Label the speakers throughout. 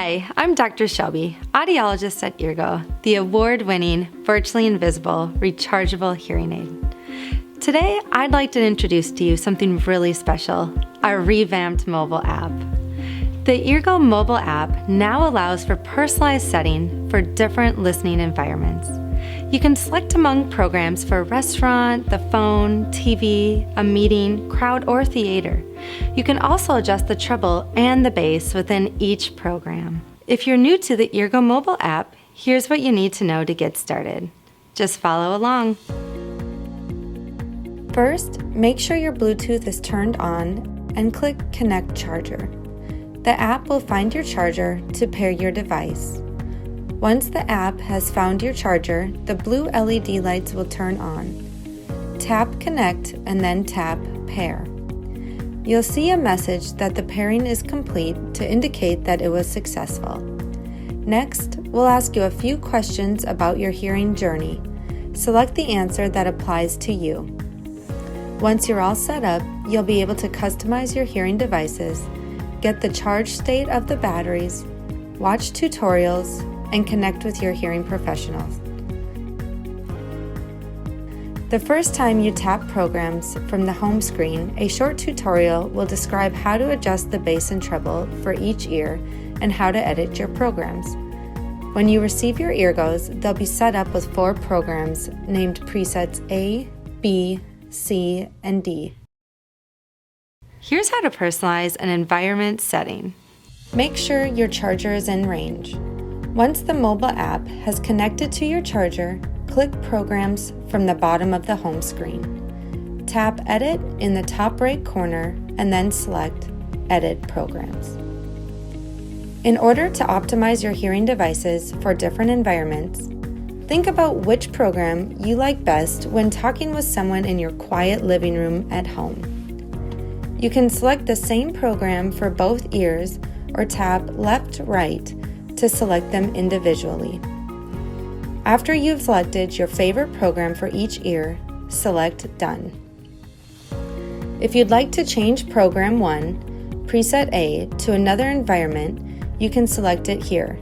Speaker 1: Hi, I'm Dr. Shelby, audiologist at Eargo, the award-winning, virtually invisible, rechargeable hearing aid. Today, I'd like to introduce to you something really special, our revamped mobile app. The Eargo mobile app now allows for personalized setting for different listening environments. You can select among programs for a restaurant, the phone, TV, a meeting, crowd, or theater. You can also adjust the treble and the bass within each program. If you're new to the Eargo mobile app, here's what you need to know to get started. Just follow along. First, make sure your Bluetooth is turned on and click Connect Charger. The app will find your charger to pair your device. Once the app has found your charger, the blue LED lights will turn on. Tap Connect and then tap Pair. You'll see a message that the pairing is complete to indicate that it was successful. Next, we'll ask you a few questions about your hearing journey. Select the answer that applies to you. Once you're all set up, you'll be able to customize your hearing devices, get the charge state of the batteries, watch tutorials, and connect with your hearing professionals. The first time you tap Programs from the home screen, a short tutorial will describe how to adjust the bass and treble for each ear and how to edit your programs. When you receive your Eargos, they'll be set up with 4 programs named presets A, B, C, and D. Here's how to personalize an environment setting. Make sure your charger is in range. Once the mobile app has connected to your charger, click Programs from the bottom of the home screen. Tap Edit in the top right corner and then select Edit Programs. In order to optimize your hearing devices for different environments, think about which program you like best when talking with someone in your quiet living room at home. You can select the same program for both ears or tap Left-Right to select them individually. After you've selected your favorite program for each ear, select Done. If you'd like to change Program 1, Preset A, to another environment, you can select it here.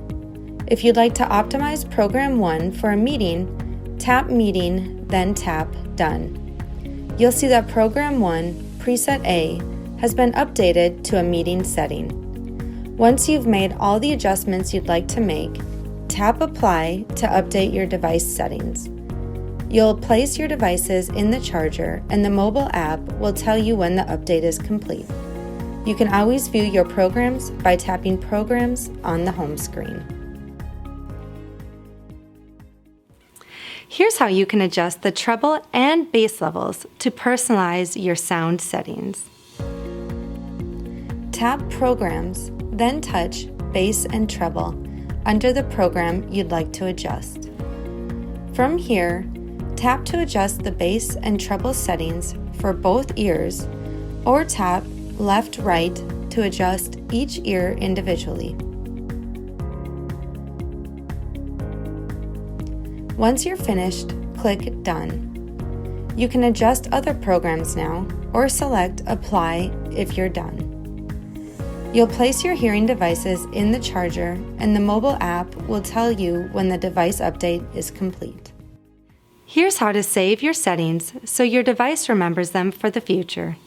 Speaker 1: If you'd like to optimize Program 1 for a meeting, tap Meeting, then tap Done. You'll see that Program 1, Preset A, has been updated to a meeting setting. Once you've made all the adjustments you'd like to make, tap Apply to update your device settings. You'll place your devices in the charger and the mobile app will tell you when the update is complete. You can always view your programs by tapping Programs on the home screen. Here's how you can adjust the treble and bass levels to personalize your sound settings. Tap Programs, then touch Bass and Treble under the program you'd like to adjust. From here, tap to adjust the bass and treble settings for both ears, or tap Left-Right to adjust each ear individually. Once you're finished, click Done. You can adjust other programs now, or select Apply if you're done. You'll place your hearing devices in the charger and the mobile app will tell you when the device update is complete. Here's how to save your settings so your device remembers them for the future.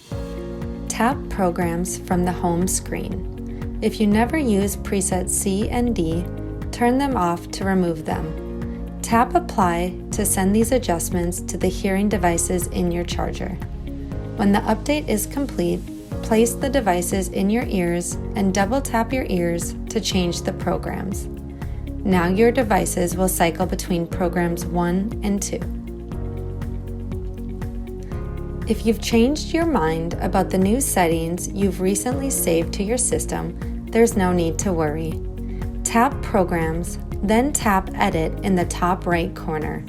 Speaker 1: Tap Programs from the home screen. If you never use presets C and D, turn them off to remove them. Tap Apply to send these adjustments to the hearing devices in your charger. When the update is complete, place the devices in your ears and double tap your ears to change the programs. Now your devices will cycle between programs 1 and 2. If you've changed your mind about the new settings you've recently saved to your system, there's no need to worry. Tap Programs, then tap Edit in the top right corner.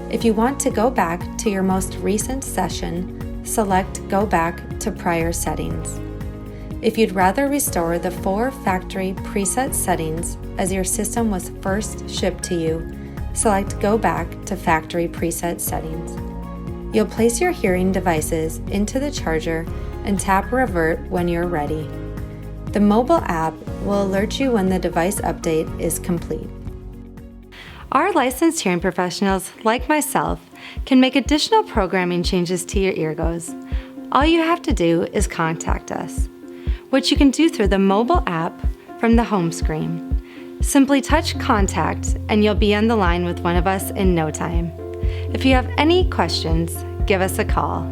Speaker 1: If you want to go back to your most recent session, select Go Back to Prior Settings. If you'd rather restore the 4 factory preset settings as your system was first shipped to you, select Go Back to Factory Preset Settings. You'll place your hearing devices into the charger and tap Revert when you're ready. The mobile app will alert you when the device update is complete. Our licensed hearing professionals, like myself, can make additional programming changes to your Eargos. All you have to do is contact us, which you can do through the mobile app from the home screen. Simply touch contact and you'll be on the line with one of us in no time. If you have any questions, give us a call.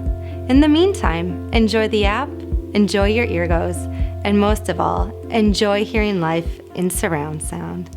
Speaker 1: In the meantime, enjoy the app, enjoy your Eargos, and most of all, enjoy hearing life in surround sound.